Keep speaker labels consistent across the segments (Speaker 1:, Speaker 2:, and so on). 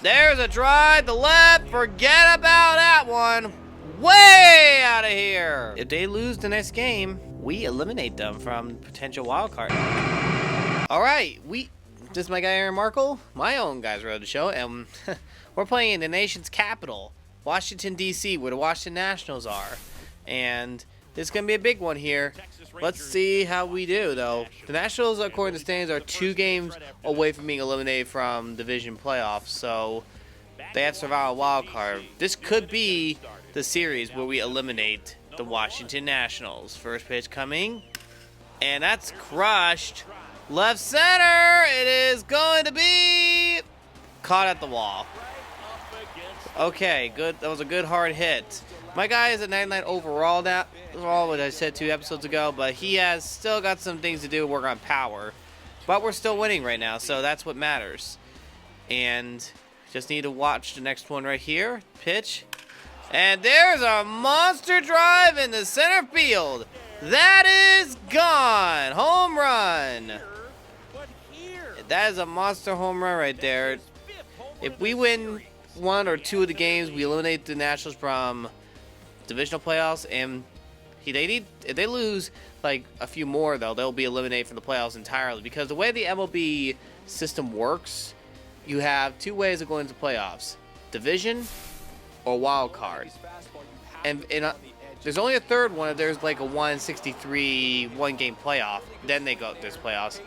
Speaker 1: There's a drive to left. Forget about that one. Way out of here. If they lose the next game, we eliminate them from potential wild card. All right, this is my guy Aaron Markle, my own Guys Road to Show, and we're playing in the nation's capital, Washington, D.C., where the Washington Nationals are. And this is going to be a big one here. Let's see how we do, though. The Nationals, according to standings, are 2 games away from being eliminated from division playoffs, so they have to survive a wild card. This could be the series where we eliminate the Washington Nationals. First pitch coming, and that's crushed. Left center, it is going to be caught at the wall. Okay, good. That was a good hard hit. My guy is a 99 overall now. That's all what I said 2 episodes ago, but he has still got some things to do to work on power. But we're still winning right now, so that's what matters. And just need to watch the next one right here. Pitch. And there's a monster drive in the center field. That is gone. Home run. That is a monster home run right there. If we win 1 or 2 of the games, we eliminate the Nationals from divisional playoffs. And if they lose like a few more, though, they'll be eliminated from the playoffs entirely. Because the way the MLB system works, you have 2 ways of going to playoffs: division or wild card. And there's only a third one if there's like a 163 1-game playoff. Then they go there's playoffs.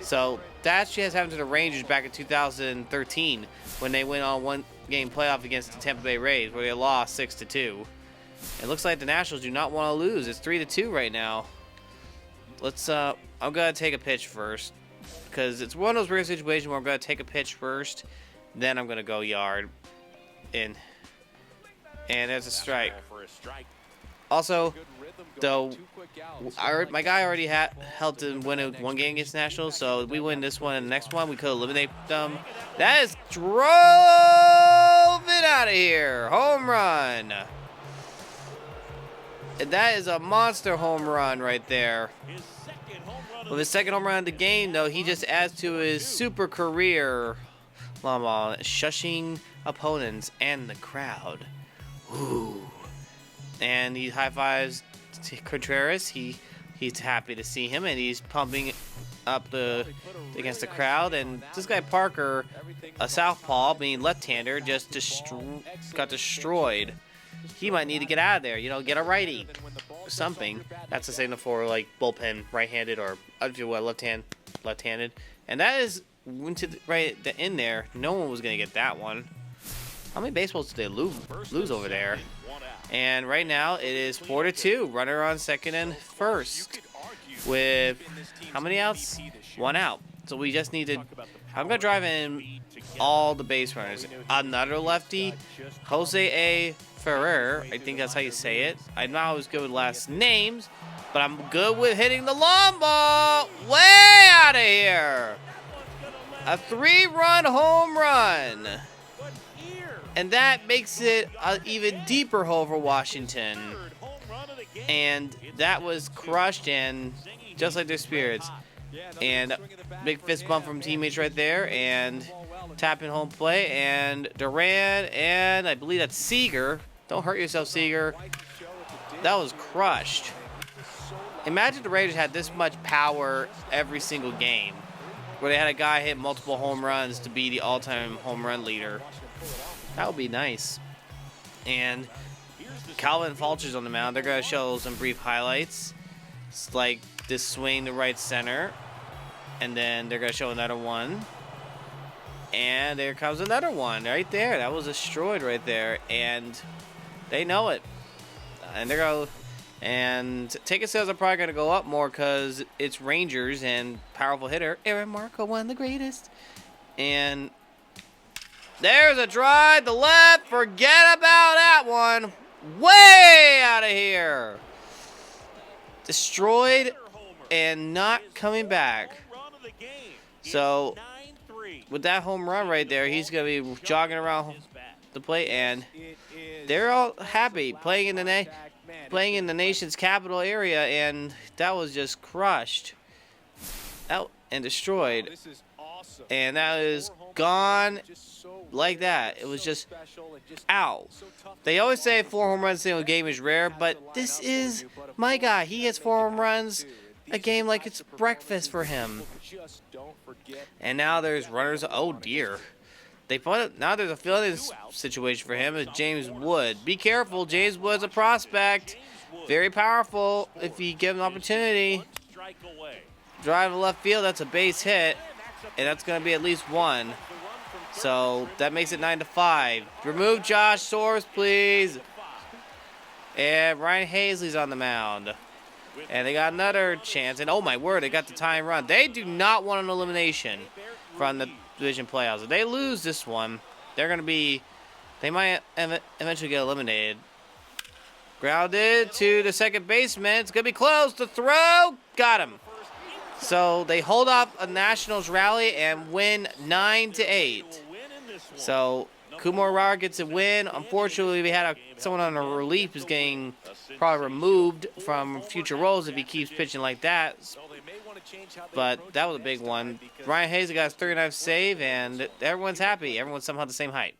Speaker 1: So that shit has happened to the Rangers back in 2013 when they went on 1-game playoff against the Tampa Bay Rays, where they lost 6-2. It looks like the Nationals do not want to lose. It's 3-2 right now. Let's I'm gonna take a pitch first, because it's one of those weird situations where I'm gonna take a pitch first, then I'm gonna go yard. And there's a strike. Also, though, my guy already helped him win 1 game against the Nationals, so if we win this one and the next one, we could eliminate them. That is drove it out of here. Home run. And that is a monster home run right there. With his second home run of the game, though, he just adds to his super career, shushing opponents and the crowd. Ooh. And he high-fives Contreras. He's happy to see him, and he's pumping up against the crowd. And this guy Parker, a southpaw, being left-hander, just got destroyed. He might need to get out of there, get a righty or something. That's the signal for like bullpen right-handed, or if you will, left-handed. And that is went to right in there. No one was gonna get that one. How many baseballs did they lose over there? And right now it is 4-2. Runner on second and first with how many outs? 1 out. So we just need to. I'm gonna drive in all the base runners. Another lefty, Jose A. Ferrer. I think that's how you say it. I'm not always good with last names, but I'm good with hitting the long ball. Way out of here. A 3-run home run. And that makes it an even deeper hole for Washington. And that was crushed, and just like their spirits. And big fist bump from teammates right there. And tapping home plate. And Duran, and I believe that's Seager. Don't hurt yourself, Seager. That was crushed. Imagine the Raiders had this much power every single game, where they had a guy hit multiple home runs to be the all-time home run leader. That would be nice. And Calvin Fulcher's on the mound. They're going to show some brief highlights. It's like this swing to right center. And then they're going to show another one. And there comes another one right there. That was destroyed right there. And they know it. And they're going to... And ticket sales are probably going to go up more because it's Rangers and powerful hitter Aaron Markle, one of the greatest. And... there's a drive to left. Forget about that one. Way out of here. Destroyed and not coming back. So, with that home run right there, he's going to be jogging around the plate, and they're all happy playing in the nation's capital area, and that was just crushed out and destroyed. And that is gone like that. It was just, ow. They always say 4 home runs in a single game is rare, but this is my guy. He hits 4 home runs a game like it's breakfast for him. And now there's runners. Oh dear. Now there's a fielding situation for him. Is James Wood. Be careful. James Wood's a prospect. Very powerful if you give him an opportunity. Drive to left field. That's a base hit. And that's going to be at least 1. So that makes it 9-5. Remove Josh Soares, please. And Ryan Hazley's on the mound. And they got another chance. And oh my word, they got the tying run. They do not want an elimination from the division playoffs. If they lose this one, they're going to be, they might eventually get eliminated. Grounded to the second baseman. It's going to be close. The throw. Got him. So they hold off a Nationals rally and win 9-8. So Kumar Rara gets a win. Unfortunately, we had someone on a relief who's getting probably removed from future roles if he keeps pitching like that. But that was a big one. Ryan Hazley got his 39th save, and everyone's happy. Everyone's somehow the same height.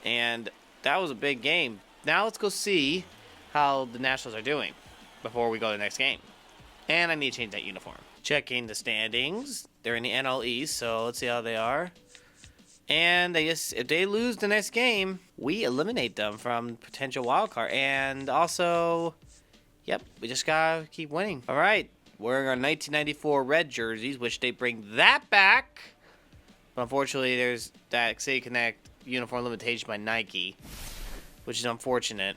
Speaker 1: And that was a big game. Now let's go see how the Nationals are doing before we go to the next game. And I need to change that uniform. Checking the standings. They're in the NL East, so let's see how they are. And if they lose the next game, we eliminate them from potential wild card. And also, yep, we just gotta keep winning. All right, wearing our 1994 red jerseys, which they bring that back. But unfortunately, there's that City Connect uniform limitation by Nike, which is unfortunate.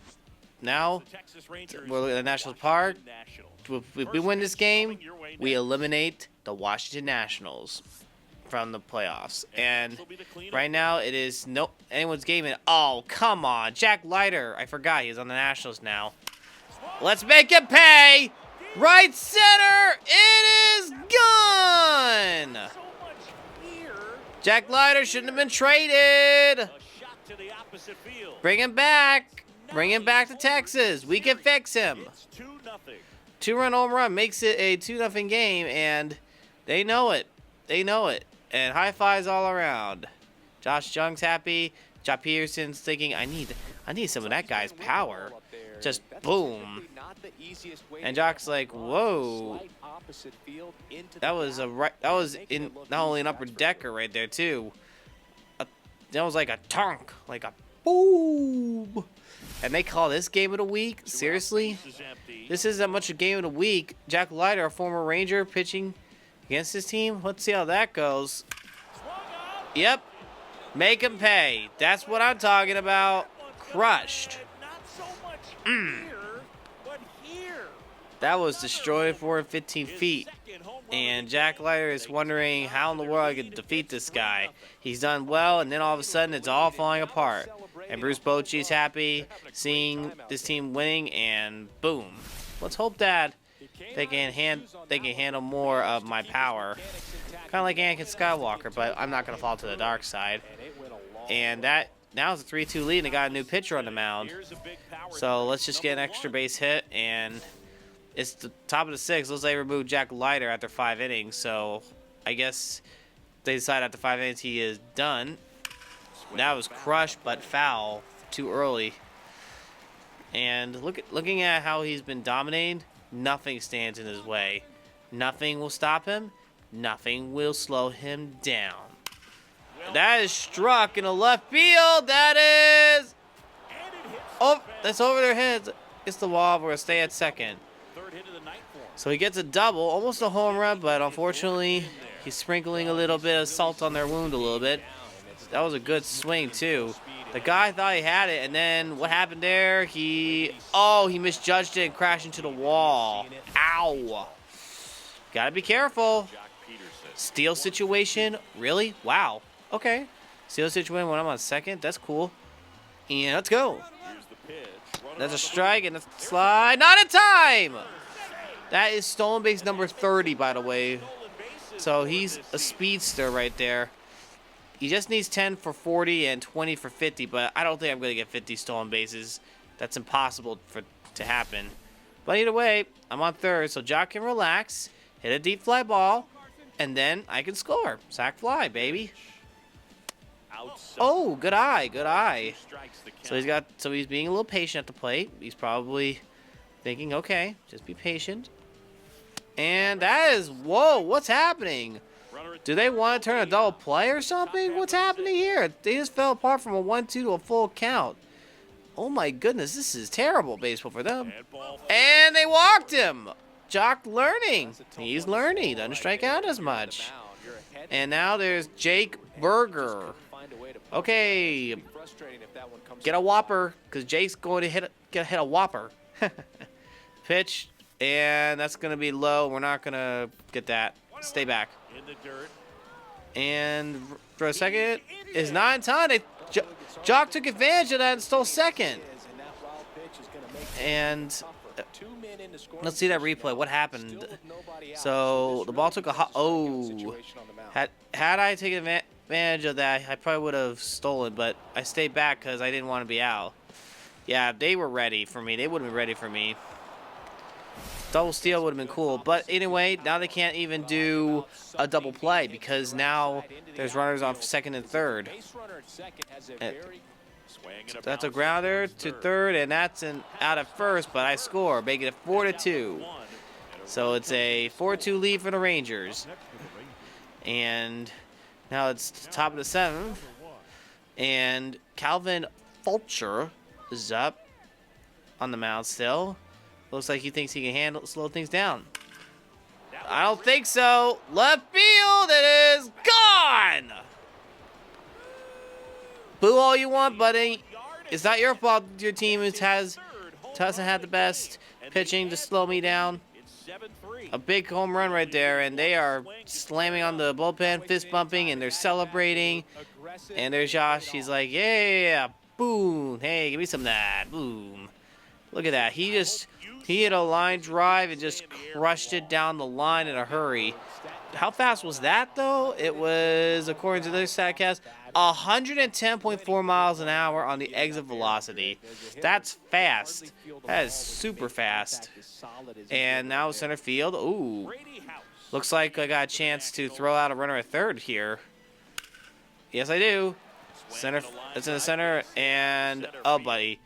Speaker 1: Now, we're at the National Park. If we win this game, we eliminate the Washington Nationals from the playoffs. And right now, it is no anyone's game. Oh, come on. Jack Leiter. I forgot he's on the Nationals now. Let's make it pay. Right center. It is gone. Jack Leiter shouldn't have been traded. Bring him back. Bring him back to Texas. We can fix him. 2-run home run makes it a 2-0 game, and they know it. They know it. And high fives all around. Josh Jung's happy. Josh Peterson's thinking, I need some of that guy's power. Just boom. And Jock's like, whoa. That was in not only an upper decker right there too. That was like a tonk, like a boom. And they call this game of the week? Seriously? This isn't much a game of the week. Jack Leiter, a former Ranger, pitching against his team. Let's see how that goes. Yep. Make him pay. That's what I'm talking about. Crushed. That was destroyed 415 feet. And Jack Leiter is wondering how in the world I could defeat this guy. He's done well, and then all of a sudden it's all falling apart. And Bruce Bochy's happy seeing this team winning, and boom. Let's hope that they can handle more of my power. Kind of like Anakin Skywalker, but I'm not going to fall to the dark side. And that now it's a 3-2 lead, and they got a new pitcher on the mound. So let's just get an extra base hit, and it's the top of the 6th. Let's say remove Jack Leiter after 5 innings. So I guess they decide after 5 innings he is done. That was crushed but foul too early. And looking at how he's been dominated, nothing stands in his way. Nothing will stop him. Nothing will slow him down. That is struck in the left field. That is... Oh, that's over their heads. It's the wall. We're going to stay at second. So he gets a double, almost a home run, but unfortunately, he's sprinkling a little bit of salt on their wound a little bit. That was a good swing, too. The guy thought he had it, and then what happened there? He misjudged it and crashed into the wall. Ow. Gotta be careful. Steal situation? Really? Wow. Okay. Steal situation when I'm on second? That's cool. And let's go. That's a strike and a slide. Not in time! That is stolen base number 30, by the way. So he's a speedster right there. He just needs 10 for 40 and 20 for 50, but I don't think I'm going to get 50 stolen bases. That's impossible to happen. But either way, I'm on third, so Jock can relax, hit a deep fly ball, and then I can score. Sack fly, baby. Oh, good eye, good eye. So he's being a little patient at the plate. He's probably thinking, okay, just be patient. And that is, whoa, what's happening? Do they want to turn a double play or something? What's happening here? They just fell apart from a 1-2 to a full count. Oh my goodness, this is terrible baseball for them. And they walked him. Jock learning. He's learning. He doesn't strike out as much. And now there's Jake Berger. Okay. Get a whopper, because Jake's going to hit a whopper. Pitch. And that's going to be low. We're not going to get that. Stay back. And for a second, is not in time. Jock took advantage of that and stole second. And let's see that replay. What happened? So the ball took a had I taken advantage of that, I probably would have stolen, but I stayed back because I didn't want to be out. Yeah, they were ready for me. They would have been ready for me. Double steal would have been cool, but anyway, now they can't even do a double play because now there's runners on second and third. So that's a grounder to third, and that's out at first, but I score, making it 4-2. So it's a 4-2 lead for the Rangers. And now it's top of the seventh, and Calvin Fulcher is up on the mound still. Looks like he thinks he can slow things down. I don't think so. Left field, it is gone. Boo all you want, buddy. It's not your fault. Your team hasn't had the best pitching to slow me down. A big home run right there, and they are slamming on the bullpen, fist bumping, and they're celebrating. And there's Josh. He's like, yeah, boom. Hey, give me some of that. Boom. Look at that. He hit a line drive and just crushed it down the line in a hurry. How fast was that, though? It was, according to this StatCast, 110.4 miles an hour on the exit velocity. That's fast. That is super fast. And now center field. Ooh. Looks like I got a chance to throw out a runner at third here. Yes, I do. Center. It's in the center. And, oh, buddy.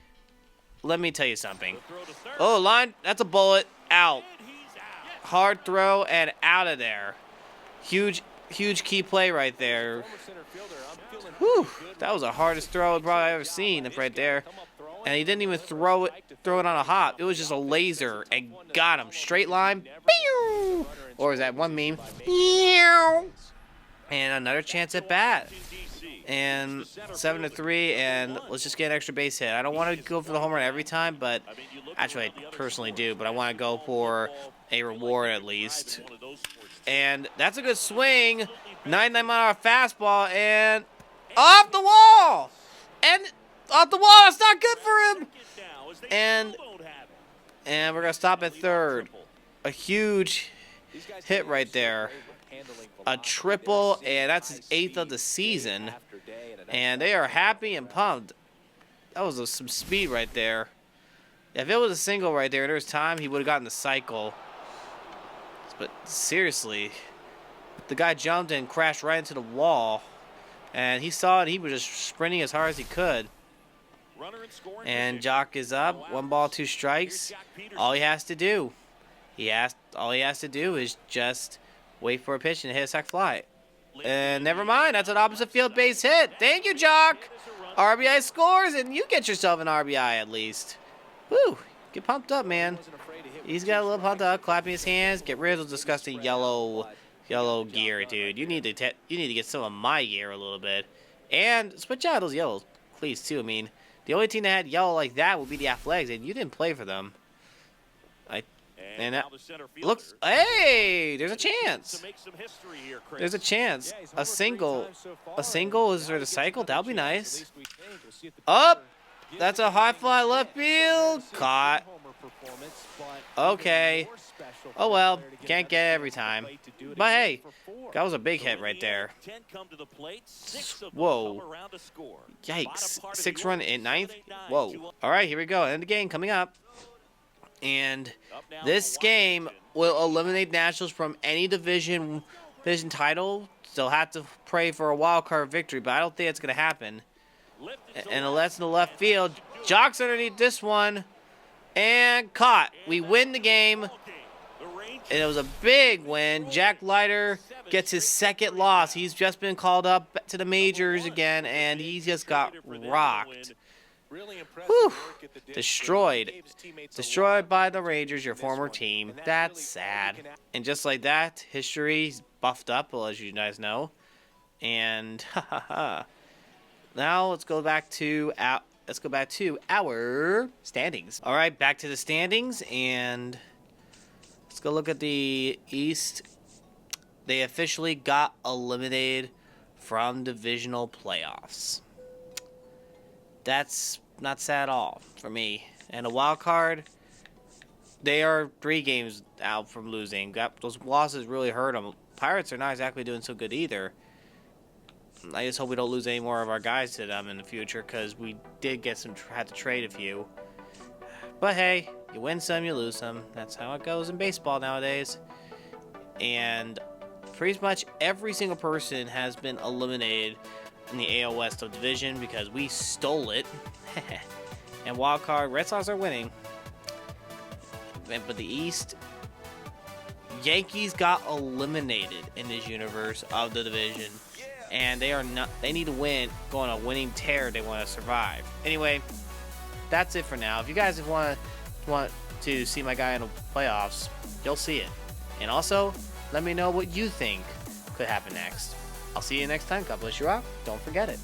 Speaker 1: Let me tell you something. Oh, line. That's a bullet. Out. Hard throw and out of there. Huge key play right there. Whew. That was the hardest throw I've probably ever seen right there. And he didn't even throw it on a hop. It was just a laser and got him. Straight line. Pew! Or is that one meme? Pew! And another chance at bat. And 7-3, and let's just get an extra base hit. I don't want to go for the home run every time, but actually I personally do, but I want to go for a reward at least. And that's a good swing. 99-mile-an-hour fastball, and off the wall! And off the wall, that's not good for him! And we're going to stop at third. A huge hit right there. A triple, and that's his 8th of the season. And they are happy and pumped. That was some speed right there. If it was a single right there, there's time, he would have gotten the cycle. But seriously, the guy jumped and crashed right into the wall. And he saw it, he was just sprinting as hard as he could. And Jock is up, 1 ball, 2 strikes. All he has to do, all he has to do is just wait for a pitch and hit a sac fly. And never mind, that's an opposite field base hit. Thank you, Jock. RBI scores, and you get yourself an RBI at least. Woo, get pumped up, man. He's got a little pumped up, clapping his hands. Get rid of those disgusting yellow gear, dude. You need to get some of my gear a little bit. And switch out those yellow cleats, too. I mean, the only team that had yellow like that would be the Athletics, and you didn't play for them. And that looks, hey, there's a chance. There's a chance. A single is for the cycle. That'll be nice. Up. That's a high fly left field. Caught. Okay. Oh well, can't get it every time. But hey, that was a big hit right there. Whoa. Yikes. 6-run in 9th. Whoa. All right, here we go. End the game coming up. And this game will eliminate Nationals from any division title Still have to pray for a wild card victory, but I don't think it's going to happen. And unless in the left field, jocks underneath this one, and caught. We win the game, and it was a big win. Jack Leiter gets his second loss. He's just been called up to the majors again, and he just got rocked. Whew. Destroyed by the Rangers, your former team. That's sad. And just like that, history's buffed up, well, as you guys know. And now let's go back to our standings. All right, back to the standings, and let's go look at the East. They officially got eliminated from divisional playoffs. That's not sad at all for me. And a wild card, they are 3 games out from losing. Those losses really hurt them. Pirates are not exactly doing so good either. I just hope we don't lose any more of our guys to them in the future, because we did had to trade a few. But hey, you win some, you lose some. That's how it goes in baseball nowadays. And pretty much every single person has been eliminated in the AL West division because we stole it. And wild card, Red Sox are winning. But the East, Yankees got eliminated in this universe of the division. And they need to win, go on a winning tear. They want to survive. Anyway, that's it for now. If you guys want to see my guy in the playoffs, you'll see it. And also, let me know what you think could happen next. I'll see you next time. God bless you all. Don't forget it.